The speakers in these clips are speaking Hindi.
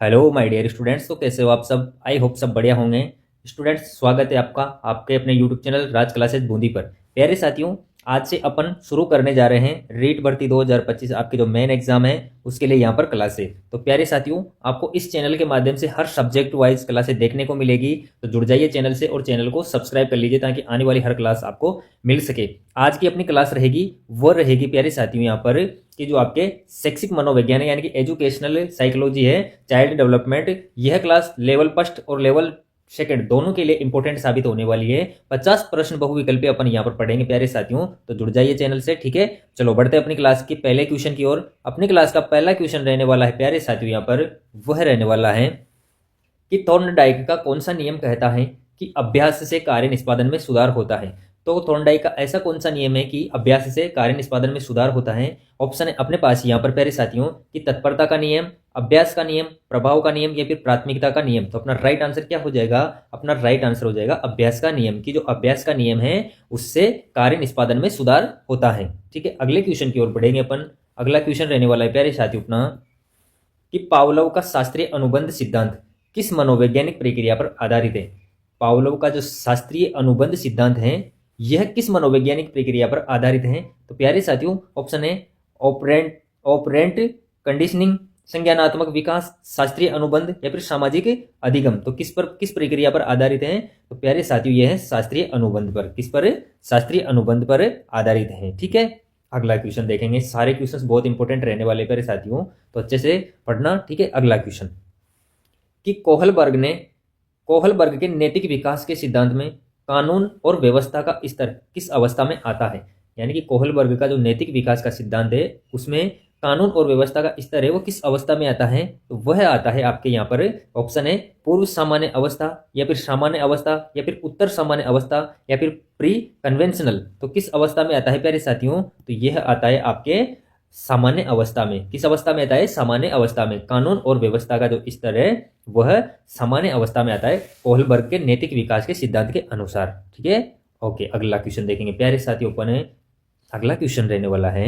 Hello my dear students. तो कैसे हो आप सब? आई होप सब बढ़िया होंगे। स्टूडेंट्स, स्वागत है आपका आपके अपने यूट्यूब चैनल राज क्लासेस बूंदी पर। प्यारे साथियों, आज से अपन शुरू करने जा रहे हैं रीट भर्ती 2025 आपके जो मेन एग्जाम है उसके लिए यहाँ पर क्लासेस। तो प्यारे साथियों, आपको इस चैनल के माध्यम से हर सब्जेक्ट वाइज क्लासेस देखने को मिलेगी। तो जुड़ जाइए चैनल से और चैनल को सब्सक्राइब कर लीजिए ताकि आने वाली हर क्लास आपको मिल सके। आज की अपनी क्लास रहेगी वो रहेगी प्यारे साथियों यहाँ पर कि जो आपके शैक्षिक मनोविज्ञान यानी कि एजुकेशनल साइकोलॉजी है, चाइल्ड डेवलपमेंट, यह क्लास लेवल फर्स्ट और लेवल सेकंड दोनों के लिए इंपॉर्टेंट साबित होने वाली है। 50 प्रश्न बहुविकल्पी अपन यहाँ पर पढ़ेंगे प्यारे साथियों। तो जुड़ जाइए चैनल से, ठीक है। चलो बढ़ते हैं अपनी क्लास के पहले क्वेश्चन की ओर। अपनी क्लास का पहला क्वेश्चन रहने वाला है प्यारे साथियों यहाँ पर, वह रहने वाला है कि थॉर्नडाइक का कौन सा नियम कहता है कि अभ्यास से कार्य निष्पादन में सुधार होता है। तो थॉर्नडाइक का ऐसा कौन सा नियम है कि अभ्यास से कार्य निष्पादन में सुधार होता है? ऑप्शन है अपने पास यहाँ पर प्यारे साथियों कि तत्परता का नियम, अभ्यास का नियम, प्रभाव का नियम या फिर प्राथमिकता का नियम। तो अपना राइट आंसर क्या हो जाएगा? अपना राइट आंसर हो जाएगा अभ्यास का नियम, कि जो अभ्यास का नियम है उससे कार्य निष्पादन में सुधार होता है। ठीक है, अगले क्वेश्चन की ओर बढ़ेंगे अपन। अगला क्वेश्चन रहने वाला है प्यारे साथियों अपना कि पावलोव का शास्त्रीय अनुबंध सिद्धांत किस मनोवैज्ञानिक प्रक्रिया पर आधारित है। पावलोव का जो शास्त्रीय अनुबंध सिद्धांत है यह किस मनोवैज्ञानिक प्रक्रिया पर आधारित है? तो प्यारे साथियों, ऑप्शन है ऑपरेंट ऑपरेंट कंडीशनिंग, संज्ञानात्मक विकास, शास्त्रीय अनुबंध या फिर सामाजिक अधिगम। तो किस प्रक्रिया पर आधारित है? तो प्यारे साथियों यह है शास्त्रीय अनुबंध पर। किस पर? शास्त्रीय अनुबंध पर आधारित है। ठीक है, अगला क्वेश्चन देखेंगे। सारे क्वेश्चंस बहुत इंपॉर्टेंट रहने वाले प्यारे साथियों, तो अच्छे से पढ़ना। ठीक है, अगला क्वेश्चन कि कोहलबर्ग के नैतिक विकास के सिद्धांत में कानून और व्यवस्था का स्तर किस अवस्था में आता है। यानी कि कोहलबर्ग का जो नैतिक विकास का सिद्धांत है उसमें कानून और व्यवस्था का स्तर है वो किस अवस्था में आता है? तो वह आता है आपके यहाँ पर ऑप्शन है पूर्व सामान्य अवस्था या फिर सामान्य अवस्था या फिर उत्तर सामान्य अवस्था या फिर प्री कन्वेंशनल। तो किस अवस्था में आता है प्यारे साथियों? तो यह आता है आपके सामान्य अवस्था में। किस अवस्था में आता है? सामान्य अवस्था में। कानून और व्यवस्था का जो स्तर है वह सामान्य अवस्था में आता है कोहलबर्ग के नैतिक विकास के सिद्धांत के अनुसार। ठीक है, ओके। अगला क्वेश्चन देखेंगे प्यारे साथियों अपन। अगला क्वेश्चन रहने वाला है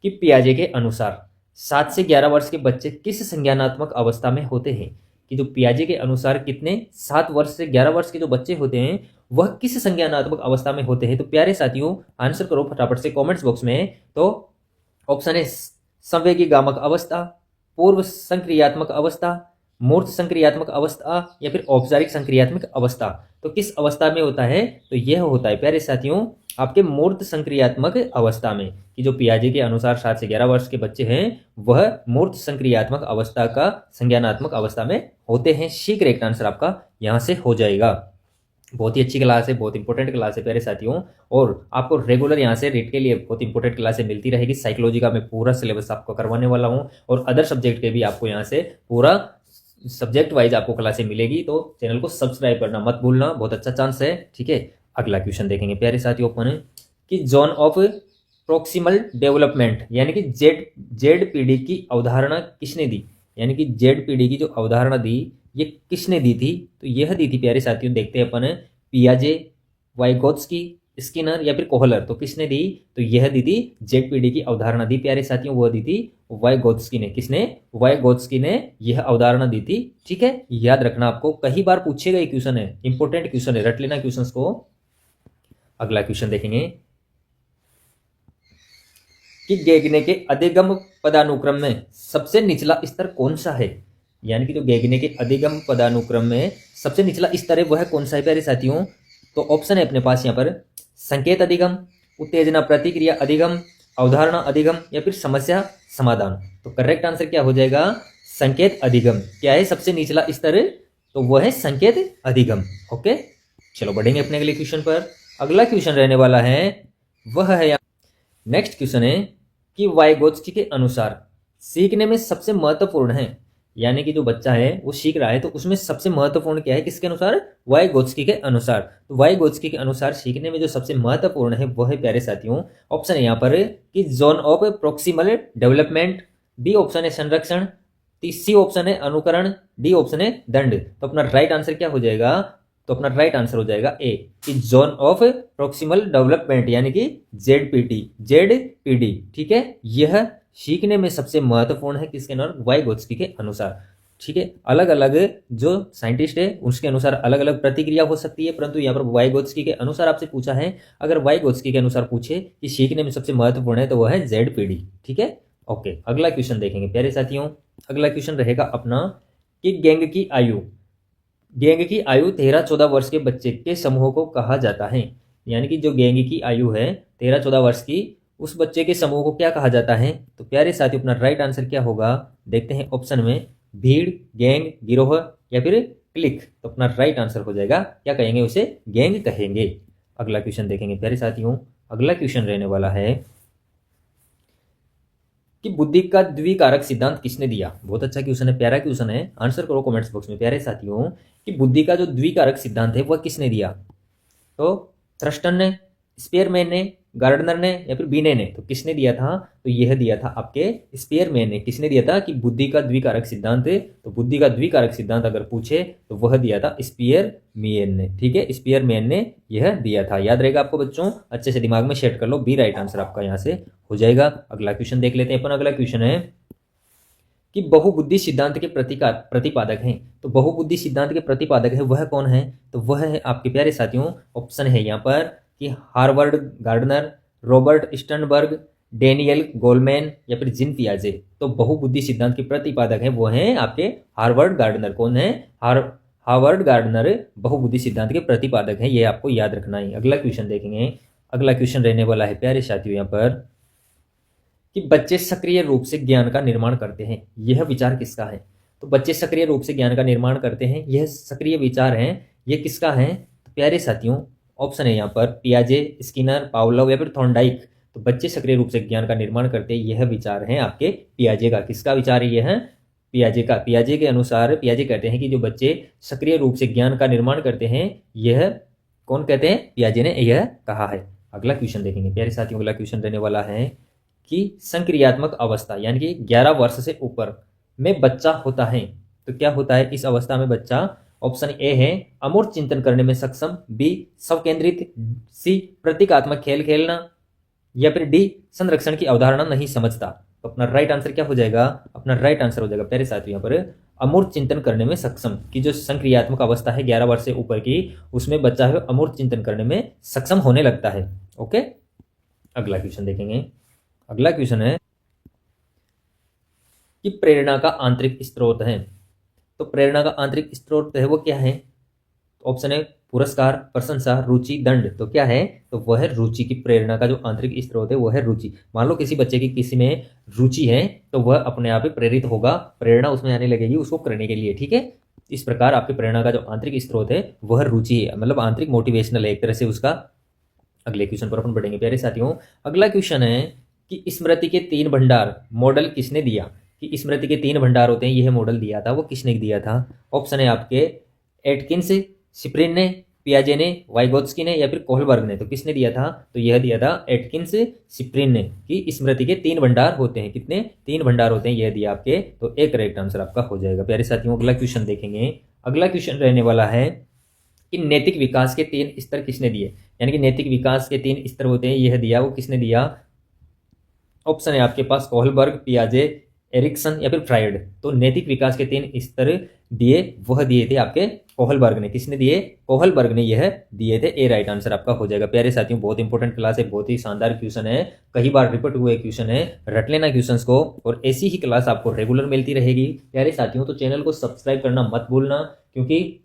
कि पियाजे के अनुसार 7 से 11 वर्ष के बच्चे किस संज्ञानात्मक अवस्था में होते हैं। कि जो पियाजे के अनुसार कितने 7 वर्ष से 11 वर्ष के जो बच्चे होते हैं वह किस संज्ञानात्मक अवस्था में होते हैं? तो प्यारे साथियों आंसर करो फटाफट से कमेंट्स बॉक्स में। तो ऑप्शन है संवेगी गामक अवस्था, पूर्व संक्रियात्मक अवस्था, मूर्त संक्रियात्मक अवस्था या फिर औपचारिक संक्रियात्मक अवस्था। तो किस अवस्था में होता है? तो यह होता है प्यारे साथियों आपके मूर्त संक्रियात्मक अवस्था में। कि जो पियाजे के अनुसार 7 से 11 वर्ष के बच्चे हैं वह मूर्त संक्रियात्मक अवस्था का संज्ञानात्मक अवस्था में होते हैं। सी करेक्ट आंसर आपका यहां से हो जाएगा। बहुत ही अच्छी क्लास है, बहुत इंपॉर्टेंट क्लास है प्यारे साथियों। और आपको रेगुलर यहाँ से रीट के लिए बहुत इंपॉर्टेंट क्लासें मिलती रहेगी। साइकोलॉजी का मैं पूरा सिलेबस आपको करवाने वाला हूँ और अदर सब्जेक्ट के भी आपको यहाँ से पूरा सब्जेक्ट वाइज आपको क्लासें मिलेगी। तो चैनल को सब्सक्राइब करना मत भूलना, बहुत अच्छा चांस है। ठीक है, अगला क्वेश्चन देखेंगे प्यारे साथियों अपन कि जोन ऑफ प्रोक्सिमल डेवलपमेंट यानी कि जेड पीडी की अवधारणा किसने दी। यानी कि जेड-पीडी की जो अवधारणा दी ये किसने दी थी? तो यह दी थी प्यारे साथियों, देखते हैं अपन, पियाजे, वाइगोत्स्की, स्किनर या फिर कोहलर। तो किसने दी? तो यह दी थी जेड-पीडी की अवधारणा दी प्यारे साथियों, वह दी थी वाइगोत्स्की ने। किसने? वाइगोत्स्की ने यह अवधारणा दी थी। ठीक है, याद रखना, आपको कई बार पूछेगा ये क्वेश्चन है, इंपॉर्टेंट क्वेश्चन है, रट लेना क्वेश्चंस को। अगला क्वेश्चन देखेंगे कि गेगने के अधिगम पदानुक्रम में सबसे निचला स्तर कौन सा है। यानी कि जो गेगने के अधिगम पदानुक्रम में सबसे निचला स्तर है वह कौन सा है प्यारे साथियों? तो ऑप्शन है अपने पास यहाँ पर संकेत अधिगम, उत्तेजना प्रतिक्रिया अधिगम, अवधारणा अधिगम या फिर समस्या समाधान। तो करेक्ट आंसर क्या हो जाएगा? संकेत अधिगम। क्या है सबसे निचला स्तर? तो वह है संकेत अधिगम। ओके, चलो बढ़ेंगे अपने अगले क्वेश्चन पर। अगला क्वेश्चन रहने वाला है वह है, नेक्स्ट क्वेश्चन है कि वाइगोत्स्की के अनुसार सीखने में सबसे महत्वपूर्ण है। यानी कि जो बच्चा है वो सीख रहा है तो उसमें सबसे महत्वपूर्ण क्या है, किसके अनुसार? वाइगोत्स्की के अनुसार। तो वाइगोत्स्की के अनुसार सीखने में जो सबसे महत्वपूर्ण है वह है प्यारे साथियों, ऑप्शन है यहाँ पर कि zone of proximal development, B option है संरक्षण, सी ऑप्शन है अनुकरण, डी ऑप्शन है दंड। तो अपना राइट आंसर क्या हो जाएगा? तो अपना राइट आंसर हो जाएगा ए, कि जोन ऑफ प्रोक्सिमल डेवलपमेंट यानी कि जेड-पीडी। ठीक है, यह सीखने में सबसे महत्वपूर्ण है किसके अनुसार? वाइगोत्स्की के अनुसार। ठीक है, अलग अलग जो साइंटिस्ट है उसके अनुसार अलग अलग प्रतिक्रिया हो सकती है, परंतु यहाँ पर वाइगोत्स्की के अनुसार आपसे पूछा है। अगर वाइगोत्स्की के अनुसार पूछे कि सीखने में सबसे महत्वपूर्ण है तो वह है ZPD। ठीक है, ओके, अगला क्वेश्चन देखेंगे प्यारे साथियों। अगला क्वेश्चन रहेगा अपना कि गैंग की आयु 13-14 वर्ष के बच्चे के समूह को कहा जाता है। यानी कि जो गैंग की आयु है 13-14 वर्ष की, उस बच्चे के समूह को क्या कहा जाता है? तो प्यारे साथियों अपना राइट आंसर क्या होगा, देखते हैं ऑप्शन में, भीड़, गैंग, गिरोह या फिर क्लिक। तो अपना राइट आंसर हो जाएगा, क्या कहेंगे उसे? गैंग कहेंगे। अगला क्वेश्चन देखेंगे प्यारे साथियों। अगला क्वेश्चन रहने वाला है कि बुद्धि का द्विकारक सिद्धांत किसने दिया? बहुत अच्छा क्वेश्चन है, प्यारा क्वेश्चन है, आंसर करो कमेंट्स बॉक्स में प्यारे साथियों कि बुद्धि का जो द्विकारक सिद्धांत है वह किसने दिया? तो थ्रस्टन ने, स्पेयरमैन ने, गार्डनर ने या फिर बीने ने? तो किसने दिया था? तो यह दिया था आपके स्पेयरमैन ने। किसने दिया था कि बुद्धि का द्विकारक सिद्धांत? तो बुद्धि का द्विकारक सिद्धांत अगर पूछे तो वह दिया था स्पेयरमैन ने। ठीक है, स्पेयरमैन ने यह दिया था। याद रहेगा आपको बच्चों, अच्छे से दिमाग में सेट कर लो, बी राइट आंसर आपका यहाँ से हो जाएगा। अगला क्वेश्चन देख लेते हैं अपन। अगला क्वेश्चन है कि बहुबुद्धि सिद्धांत के प्रतिपादक हैं। तो बहुबुद्धि सिद्धांत के प्रतिपादक है वह कौन है? तो वह है आपके प्यारे साथियों, ऑप्शन है यहाँ पर कि Harvard gardener, Robert Sternberg, Daniel Goleman या फिर जीन पियाजे। तो बहुबुद्धि सिद्धांत के प्रतिपादक है वो हैं आपके हार्वर्ड गार्डनर। कौन है? हार्वर्ड गार्डनर बहुबुद्धि सिद्धांत के प्रतिपादक हैं, ये आपको याद रखना है। अगला क्वेश्चन देखेंगे। अगला क्वेश्चन रहने वाला है प्यारे साथियों यहाँ पर कि बच्चे सक्रिय रूप से ज्ञान का निर्माण करते हैं, यह विचार किसका है? तो बच्चे सक्रिय रूप से ज्ञान का निर्माण करते हैं, यह सक्रिय विचार है, यह किसका है? तो प्यारे साथियों ऑप्शन है यहाँ पर पियाजे, स्किनर, पावलोव या फिर थॉर्नडाइक। तो बच्चे सक्रिय रूप से ज्ञान का निर्माण करते हैं, यह विचार है आपके पियाजे का। किसका विचार है? यह है पियाजे का। पियाजे के अनुसार पियाजे कहते हैं कि जो बच्चे सक्रिय रूप से ज्ञान का निर्माण करते हैं, यह कौन कहते हैं? पियाजे ने यह कहा है। अगला क्वेश्चन देखेंगे प्यारे साथियों। अगला क्वेश्चन रहने वाला है कि संक्रियात्मक अवस्था यानी कि 11 वर्ष से ऊपर में बच्चा होता है, तो क्या होता है इस अवस्था में बच्चा? ऑप्शन ए है अमूर्त चिंतन करने में सक्षम, बी स्वकेंद्रित, सी प्रतीकात्मक खेल खेलना या फिर डी संरक्षण की अवधारणा नहीं समझता। तो अपना राइट आंसर क्या हो जाएगा? अपना राइट आंसर हो जाएगा प्यारे साथियों यहाँ पर अमूर्त चिंतन करने में सक्षम की जो संक्रियात्मक अवस्था है 11 वर्ष से ऊपर की, उसमें बच्चा है अमूर्त चिंतन करने में सक्षम होने लगता है। ओके, अगला क्वेश्चन देखेंगे। अगला क्वेश्चन है कि प्रेरणा का आंतरिक स्रोत है। तो प्रेरणा का आंतरिक स्रोत है वो क्या है? ऑप्शन है पुरस्कार, प्रशंसा, रुचि, दंड। तो क्या है? तो वह है रुचि की। प्रेरणा का जो आंतरिक स्रोत है वो है रुचि। मान लो किसी बच्चे की किसी में रुचि है तो वह अपने आप ही प्रेरित होगा, प्रेरणा उसमें आने लगेगी उसको करने के लिए। ठीक है, इस प्रकार आपकी प्रेरणा का जो आंतरिक स्रोत है वह रुचि है, मतलब आंतरिक मोटिवेशनल है एक तरह से उसका। अगले क्वेश्चन पर अपन बढ़ेंगे प्यारे साथियों। अगला क्वेश्चन है कि स्मृति के 3 भंडार मॉडल किसने दिया? कि स्मृति के 3 भंडार होते हैं, यह मॉडल दिया था, वो किसने दिया था? ऑप्शन है आपके एटकिंस, सिप्रिन ने, पियाजे ने, वाइगोत्स्की ने या फिर कोहलबर्ग ने। तो किसने दिया था? तो यह दिया था एटकिंस, सिप्रिन ने कि स्मृति के 3 भंडार होते हैं। कितने? 3 भंडार होते हैं, यह दिया आपके। तो एक करेक्ट आंसर आपका हो जाएगा प्यारे साथियों। अगला क्वेश्चन देखेंगे। अगला क्वेश्चन रहने वाला है कि नैतिक विकास के 3 स्तर किसने दिए? यानी कि नैतिक विकास के 3 स्तर होते हैं, यह दिया, वो किसने दिया? ऑप्शन है आपके पास कोहलबर्ग, पियाजे, एरिक्सन या फिर फ्राइड। तो नैतिक विकास के 3 स्तर दिए, वह दिए थे आपके कोहलबर्ग ने। किसने दिए? कोहलबर्ग ने यह दिए थे। ए राइट आंसर आपका हो जाएगा प्यारे साथियों। बहुत इंपॉर्टेंट क्लास है, बहुत ही शानदार क्वेश्चन है, कई बार रिपीट हुए क्वेश्चन है, रट लेना क्वेश्चंस को। और ऐसी ही क्लास आपको रेगुलर मिलती रहेगी प्यारे साथियों। तो चैनल को सब्सक्राइब करना मत भूलना, क्योंकि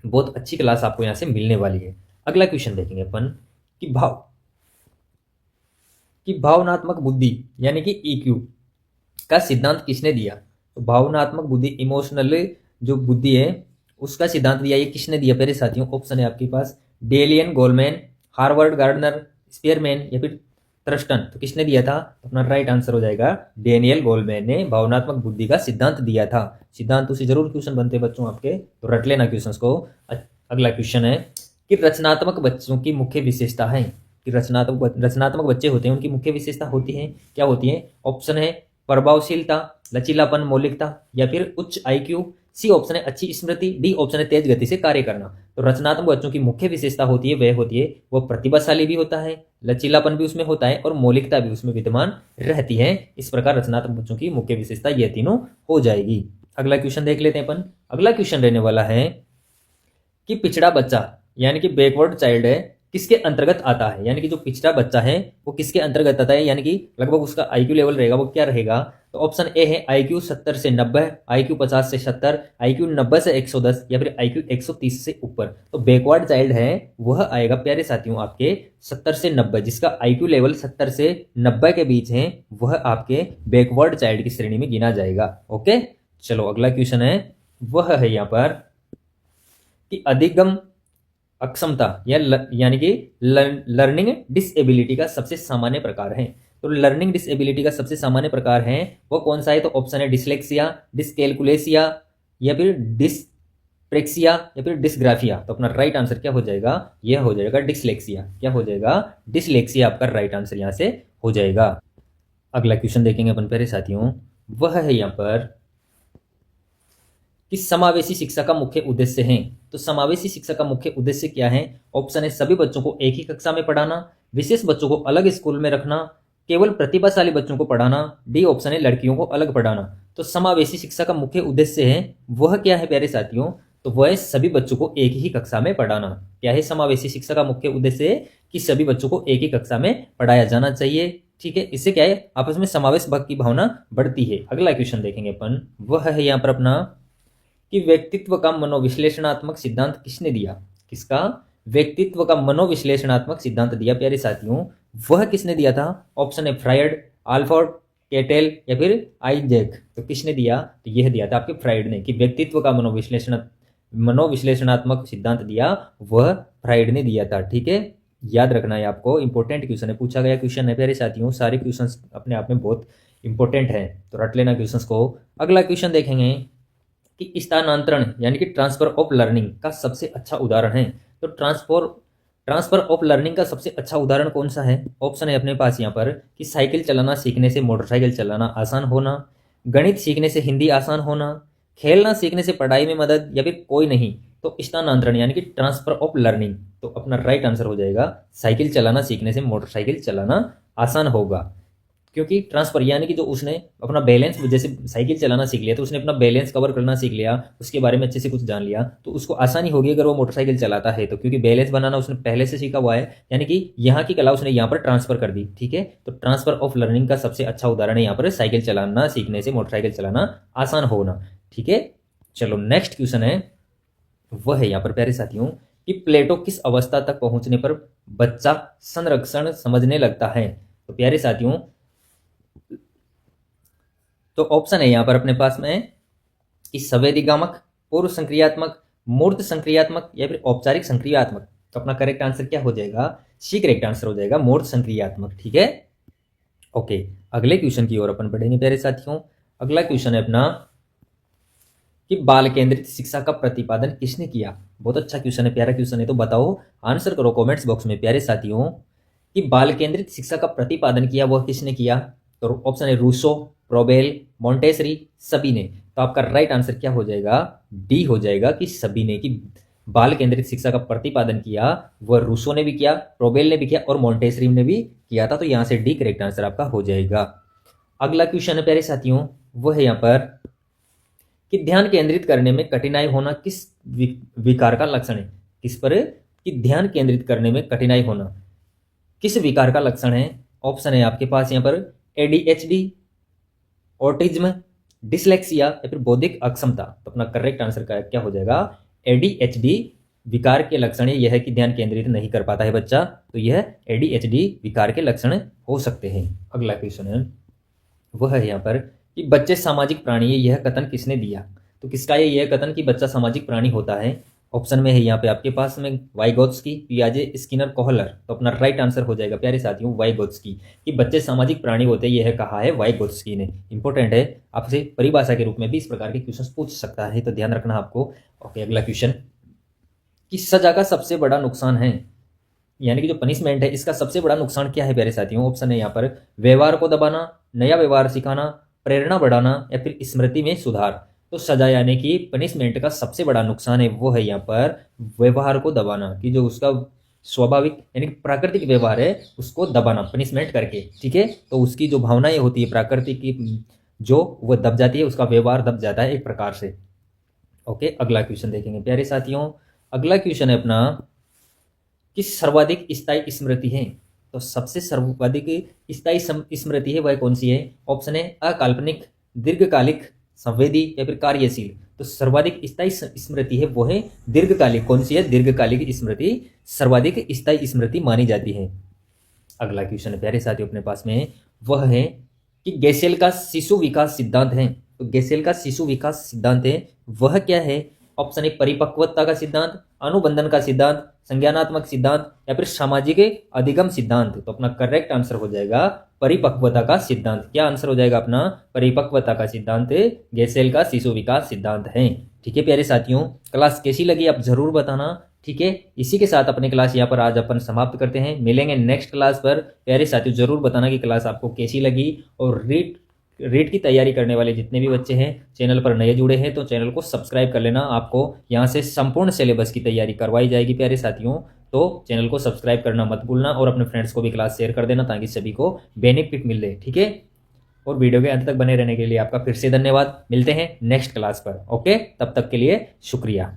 बहुत अच्छी क्लास आपको यहाँ से मिलने वाली है। अगला क्वेश्चन देखेंगे अपन कि भावनात्मक बुद्धि यानी कि EQ का सिद्धांत किसने दिया? तो भावनात्मक बुद्धि, इमोशनल जो बुद्धि है उसका सिद्धांत दिया, ये किसने दिया प्यारे साथियों? ऑप्शन है आपके पास डेलियन गोलमैन, हार्वर्ड गार्डनर, स्पेयरमैन या फिर थ्रस्टन। तो किसने दिया था? अपना राइट आंसर हो जाएगा डेनियल गोलमैन ने भावनात्मक बुद्धि का सिद्धांत दिया था। सिद्धांत से जरूर क्वेश्चन बनते हैं बच्चों आपके, तो रट लेना क्वेश्चंस को। अगला क्वेश्चन है कि रचनात्मक बच्चों की मुख्य विशेषता है कि रचनात्मक बच्चे होते हैं उनकी मुख्य विशेषता होती है, क्या होती है? ऑप्शन है प्रभावशीलता, लचीलापन, मौलिकता या फिर उच्च IQ। सी ऑप्शन है अच्छी स्मृति, डी ऑप्शन है तेज गति से कार्य करना। तो रचनात्मक बच्चों की मुख्य विशेषता होती है वह होती है वो प्रतिभाशाली भी होता है, लचीलापन भी उसमें होता है और मौलिकता भी उसमें विद्यमान रहती है। इस प्रकार रचनात्मक बच्चों की मुख्य विशेषता ये तीनों हो जाएगी। अगला क्वेश्चन देख लेते हैं अपन। अगला क्वेश्चन रहने वाला है कि पिछड़ा बच्चा यानी कि बैकवर्ड चाइल्ड है किसके अंतर्गत आता है, यानी कि जो पिछड़ा बच्चा है वो किसके अंतर्गत आता है, यानी कि लगभग उसका आईक्यू लेवल रहेगा वो क्या रहेगा। तो ऑप्शन ए है आईक्यू 70 से 90, आईक्यू 50 से 70, आईक्यू 90 से 110 या फिर आईक्यू 130 से ऊपर। तो बैकवर्ड चाइल्ड है वह आएगा प्यारे साथियों आपके 70 से 90, जिसका आईक्यू लेवल 70 से 90 के बीच है वह आपके बैकवर्ड चाइल्ड की श्रेणी में गिना जाएगा। ओके, चलो अगला क्वेश्चन है, वह है यहाँ पर कि अधिगम अक्षमता यानी कि लर्निंग डिसेबिलिटी का सबसे सामान्य प्रकार है। तो लर्निंग डिसेबिलिटी का सबसे सामान्य प्रकार है वो कौन सा है। तो ऑप्शन है डिसलेक्सिया, डिसकैलकुलेसिया या फिर डिसप्रेक्सिया या फिर डिसग्राफिया। तो अपना राइट आंसर क्या हो जाएगा, यह हो जाएगा डिसलेक्सिया। क्या हो जाएगा, डिसलेक्सिया आपका राइट आंसर यहां से हो जाएगा। अगला क्वेश्चन देखेंगे अपन प्यारे साथियों, वह है यहाँ पर कि समावेशी शिक्षा का मुख्य उद्देश्य है। तो समावेशी शिक्षा का मुख्य उद्देश्य क्या है। ऑप्शन है सभी बच्चों को एक ही कक्षा में पढ़ाना, विशेष बच्चों को अलग स्कूल में रखना, केवल प्रतिभाशाली बच्चों को पढ़ाना, डी ऑप्शन है लड़कियों को अलग पढ़ाना। तो समावेशी शिक्षा का मुख्य उद्देश्य है वह क्या है प्यारे साथियों, तो वह है सभी बच्चों को एक ही कक्षा में पढ़ाना। क्या है, समावेशी शिक्षा का मुख्य उद्देश्य है कि सभी बच्चों को एक ही कक्षा में पढ़ाया जाना चाहिए। ठीक है, इससे क्या है आपस में समावेश भाव की भावना बढ़ती है। अगला क्वेश्चन देखेंगे अपन, वह है यहाँ पर अपना कि व्यक्तित्व का मनोविश्लेषणात्मक सिद्धांत किसने दिया। किसका, व्यक्तित्व का मनोविश्लेषणात्मक सिद्धांत दिया प्यारे साथियों, वह किसने दिया था। ऑप्शन है फ्रायड, आल्फ्रेड केटेल या फिर आइजैक। तो किसने दिया, तो यह दिया था आपके फ्रायड ने, कि व्यक्तित्व का मनोविश्लेषणात्मक सिद्धांत दिया वह फ्रायड ने दिया था। ठीक है, याद रखना है आपको, इंपॉर्टेंट क्वेश्चन है, पूछा गया क्वेश्चन है प्यारे साथियों। सारे क्वेश्चन अपने आप में बहुत इंपॉर्टेंट है, तो रट लेना क्वेश्चन को। अगला क्वेश्चन देखेंगे कि स्थानांतरण यानी कि ट्रांसफर ऑफ लर्निंग का सबसे अच्छा उदाहरण है। तो ट्रांसफर ऑफ लर्निंग का सबसे अच्छा उदाहरण कौन सा है। ऑप्शन है अपने पास यहाँ पर कि साइकिल चलाना सीखने से मोटरसाइकिल चलाना आसान होना, गणित सीखने से हिंदी आसान होना, खेलना सीखने से पढ़ाई में मदद, या फिर कोई नहीं। तो स्थानांतरण यानी कि ट्रांसफर ऑफ लर्निंग, तो अपना राइट आंसर हो जाएगा साइकिल चलाना सीखने से मोटरसाइकिल चलाना आसान होगा। क्योंकि ट्रांसफर यानी कि जो उसने अपना बैलेंस, जैसे साइकिल चलाना सीख लिया तो उसने अपना बैलेंस कवर करना सीख लिया, उसके बारे में अच्छे से कुछ जान लिया, तो उसको आसानी होगी अगर वो मोटरसाइकिल चलाता है तो, क्योंकि बैलेंस बनाना उसने पहले से सीखा हुआ है, यानी कि यहाँ की कला उसने यहाँ पर ट्रांसफर कर दी। ठीक है, तो ट्रांसफर ऑफ लर्निंग का सबसे अच्छा उदाहरण है यहाँ पर साइकिल चलाना सीखने से मोटरसाइकिल चलाना आसान होना। ठीक है, चलो नेक्स्ट क्वेश्चन है, वह है यहाँ पर प्यारे साथियों कि प्लेटो किस अवस्था तक पहुंचने पर बच्चा संरक्षण समझने लगता है। तो प्यारे साथियों, तो ऑप्शन है यहाँ पर अपने पास में कि संवेदीगामक, पूर्व संक्रियात्मक, मूर्त संक्रियात्मक या फिर औपचारिक संक्रियात्मक। तो अपना करेक्ट आंसर क्या हो जाएगा, सी करेक्ट आंसर हो जाएगा मूर्त संक्रियात्मक। ठीक है, ओके, अगले क्वेश्चन की ओर अपन बढ़ेंगे प्यारे साथियों। अगला क्वेश्चन है अपना कि बाल केंद्रित शिक्षा का प्रतिपादन किसने किया। बहुत अच्छा क्वेश्चन है, प्यारा क्वेश्चन है, तो बताओ आंसर करो कमेंट्स बॉक्स में प्यारे साथियों कि बाल केंद्रित शिक्षा का प्रतिपादन किया वह किसने किया। तो ऑप्शन है रूसो, प्रोबेल, मॉन्टेसरी, सभी ने। तो आपका राइट आंसर क्या हो जाएगा, डी हो जाएगा कि सभी ने, कि बाल केंद्रित शिक्षा का प्रतिपादन किया वह रूसो ने भी किया, प्रोबेल ने भी किया और मॉन्टेसरी ने भी किया था। तो यहां से डी करेक्ट आंसर आपका हो जाएगा। अगला क्वेश्चन है प्यारे साथियों, वो है यहाँ पर कि ध्यान केंद्रित करने में कठिनाई होना किस विकार का लक्षण है। किस पर, कि ध्यान केंद्रित करने में कठिनाई होना किस विकार का लक्षण है। ऑप्शन है आपके पास यहाँ पर एडीएचडी, ऑटिज्म, डिसलेक्सिया या फिर बौद्धिक अक्षमता। तो अपना करेक्ट आंसर का क्या हो जाएगा, एडीएचडी विकार के लक्षण यह है कि ध्यान केंद्रित नहीं कर पाता है बच्चा, तो यह एडीएचडी विकार के लक्षण हो सकते हैं। अगला क्वेश्चन है, वह है यहाँ पर कि बच्चे सामाजिक प्राणी है, यह कथन किसने दिया। तो किसका है यह कथन कि बच्चा सामाजिक प्राणी होता है। ऑप्शन में है यहाँ पे आपके पास में वाइगोत्स्की, पियाजे, स्किनर, कोहलर। तो अपना राइट आंसर हो जाएगा प्यारे साथियों वाइगोत्स्की, कि बच्चे सामाजिक प्राणी होते हैं, यह कहा है वाइगोत्स्की ने। इंपॉर्टेंट है, आपसे परिभाषा के रूप में भी इस प्रकार के क्वेश्चन पूछ सकता है, तो ध्यान रखना आपको। ओके, अगला क्वेश्चन कि सजा का सबसे बड़ा नुकसान है, यानी कि जो पनिशमेंट है इसका सबसे बड़ा नुकसान क्या है प्यारे साथियों। ऑप्शन है यहाँ पर व्यवहार को दबाना, नया व्यवहार सिखाना, प्रेरणा बढ़ाना या फिर स्मृति में सुधार। तो सजा यानी कि पनिशमेंट का सबसे बड़ा नुकसान है वो है यहाँ पर व्यवहार को दबाना, कि जो उसका स्वाभाविक यानी कि प्राकृतिक व्यवहार है उसको दबाना पनिशमेंट करके। ठीक है, तो उसकी जो भावनाएं होती है, प्राकृतिक की जो वह दब जाती है, उसका व्यवहार दब जाता है एक प्रकार से। ओके, अगला क्वेश्चन देखेंगे प्यारे साथियों। अगला क्वेश्चन है अपना, किस सर्वाधिक स्थायी स्मृति है? तो सबसे सर्वाधिक स्थायी स्मृति है वह कौन सी है? ऑप्शन है अकाल्पनिक, दीर्घकालिक, संवेदी या फिर कार्यशील। तो सर्वाधिक स्थायी स्मृति है वो है दीर्घकालिक। कौन सी है? दीर्घकालिक स्मृति सर्वाधिक स्थायी स्मृति मानी जाती है। अगला क्वेश्चन प्यारे साथियों अपने पास में वह है कि गैसेल का शिशु विकास सिद्धांत है। तो गैसेल का शिशु विकास सिद्धांत है वह क्या है? ऑप्शन ए परिपक्वता का सिद्धांत, अनुबंधन का सिद्धांत, संज्ञानात्मक सिद्धांत या फिर सामाजिक अधिगम सिद्धांत। तो अपना करेक्ट आंसर हो जाएगा परिपक्वता का सिद्धांत। क्या आंसर हो जाएगा अपना? परिपक्वता का सिद्धांत गैसेल का शिशु विकास सिद्धांत है। ठीक है प्यारे साथियों, क्लास कैसी लगी आप जरूर बताना। ठीक है, इसी के साथ अपनी क्लास यहाँ पर आज अपन समाप्त करते हैं। मिलेंगे नेक्स्ट क्लास पर। प्यारे साथियों जरूर बताना कि क्लास आपको कैसी लगी। और रीट की तैयारी करने वाले जितने भी बच्चे हैं, चैनल पर नए जुड़े हैं तो चैनल को सब्सक्राइब कर लेना। आपको यहाँ से संपूर्ण सिलेबस की तैयारी करवाई जाएगी प्यारे साथियों। तो चैनल को सब्सक्राइब करना मत भूलना और अपने फ्रेंड्स को भी क्लास शेयर कर देना ताकि सभी को बेनिफिट मिल रहे। ठीक है, और वीडियो के अंत तक बने रहने के लिए आपका फिर से धन्यवाद। मिलते हैं नेक्स्ट क्लास पर। ओके, तब तक के लिए शुक्रिया।